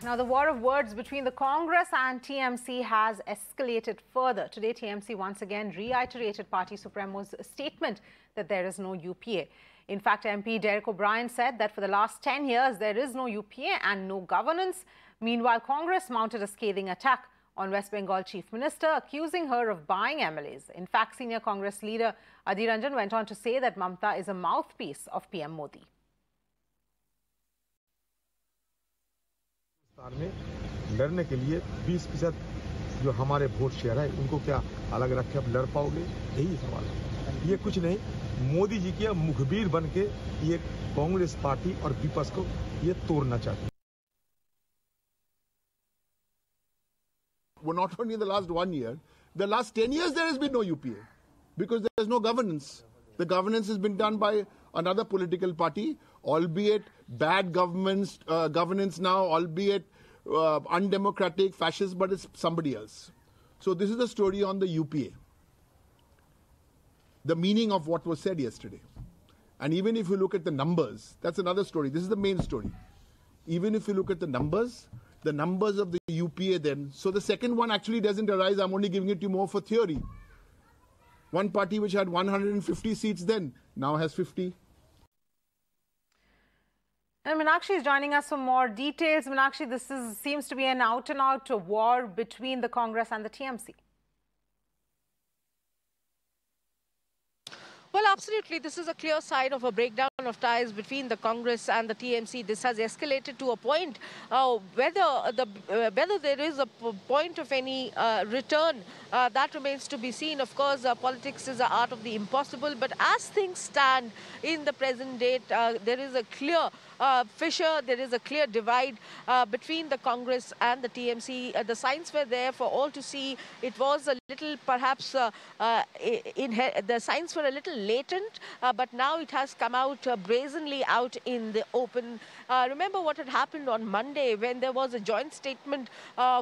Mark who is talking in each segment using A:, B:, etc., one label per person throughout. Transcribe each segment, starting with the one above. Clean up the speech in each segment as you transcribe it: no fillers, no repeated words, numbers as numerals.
A: Now, the war of words between the Congress and TMC has escalated further. Today, TMC once again reiterated Party Supremo's statement that there is no UPA. In fact, MP Derek O'Brien said that for the last 10 years, there is no UPA and no governance. Meanwhile, Congress mounted a scathing attack on West Bengal Chief Minister, accusing her of buying MLAs. In fact, senior Congress leader Adhir Ranjan went on to say that Mamata is a mouthpiece of PM Modi.
B: में लड़ने के लिए 20% जो हमारे vote share है उनको क्या अलग रख के अब लड़ पाओगे, यही सवाल है। ये कुछ नहीं, मोदी जी के मुखबिर बन के ये कांग्रेस पार्टी और विपक्ष को ये तोड़ना चाहती है।
C: Well, not only in the last 1 year, the last 10 years there has been no UPA because there is no governance. The governance has been done by another political party, albeit bad governance now, albeit undemocratic, fascist, but it's somebody else. So this is the story on the UPA. The meaning of what was said yesterday. And even if you look at the numbers, that's another story. This is the main story. Even if you look at the numbers of the UPA then, so the second one actually doesn't arise. I'm only giving it to you more for theory. One party which had 150 seats then, now has 50.
A: And Meenakshi is joining us for more details. Meenakshi, this seems to be an out-and-out war between the Congress and the TMC.
D: Well, absolutely. This is a clear sign of a breakdown of ties between the Congress and the TMC. This has escalated to a point whether there is a point of any return, that remains to be seen. Of course, politics is the art of the impossible. But as things stand in the present date, there is a clear fissure, there is a clear divide between the Congress and the TMC. The signs were there for all to see. It was a little, perhaps, the signs were a little latent, but now it has come out brazenly out in the open. Remember what had happened on Monday when there was a joint statement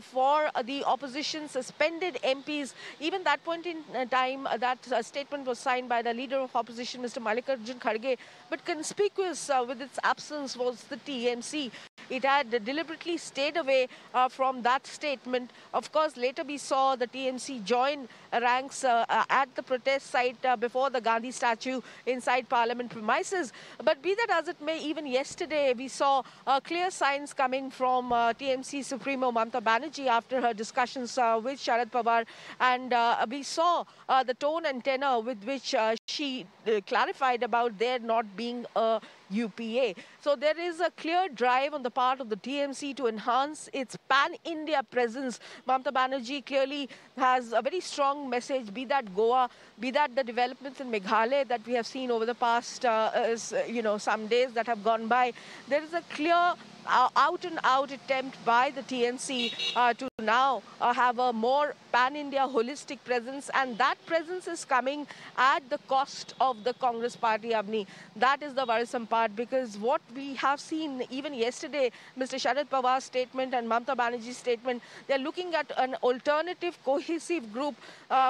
D: for the opposition suspended MPs. Even that point in time, that statement was signed by the leader of opposition, Mr. Mallikarjun Kharge. But conspicuous with its absence was the TMC. It had deliberately stayed away from that statement. Of course, later we saw the TMC join ranks at the protest site before the Gandhi statue inside Parliament premises. But be that as it may, even yesterday we saw clear signs coming from TMC Supremo Mamata Banerjee after her discussions with Sharad Pawar. And we saw the tone and tenor with which she clarified about there not being a UPA. So there is a clear drive on the part of the TMC to enhance its pan-India presence. Mamata Banerjee clearly has a very strong message, be that Goa, be that the developments in Meghalaya that we have seen over the past, some days that have gone by. There is a clear out-and-out attempt by the TMC to now have a more pan-India holistic presence, and that presence is coming at the cost of the Congress party, Avni. That is the worrisome part, because what we have seen even yesterday, Mr. Sharad Pawar's statement and Mamata Banerjee's statement, they're looking at an alternative, cohesive group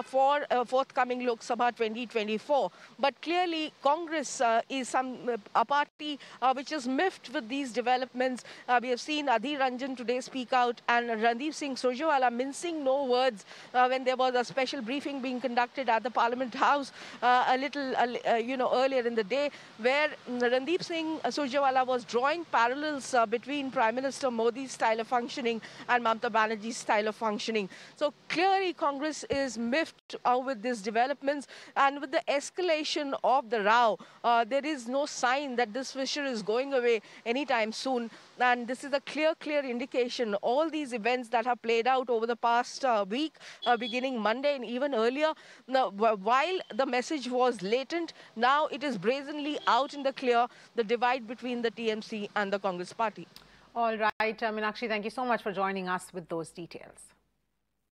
D: for forthcoming Lok Sabha 2024. But clearly, Congress is a party which is miffed with these developments. We have seen Adhir Ranjan today speak out, and Randeep Singh Surjewala mincing no words when there was a special briefing being conducted at the Parliament House earlier in the day, where Randeep Singh Surjewala was drawing parallels between Prime Minister Modi's style of functioning and Mamata Banerjee's style of functioning. So clearly Congress is miffed with these developments, and with the escalation of the row, there is no sign that this fissure is going away anytime soon. And this is a clear indication. All these events that have played out over the past week, beginning Monday and even earlier, now, while the message was latent, now it is brazenly out in the clear, the divide between the TMC and the Congress party.
A: All right, Meenakshi, thank you so much for joining us with those details.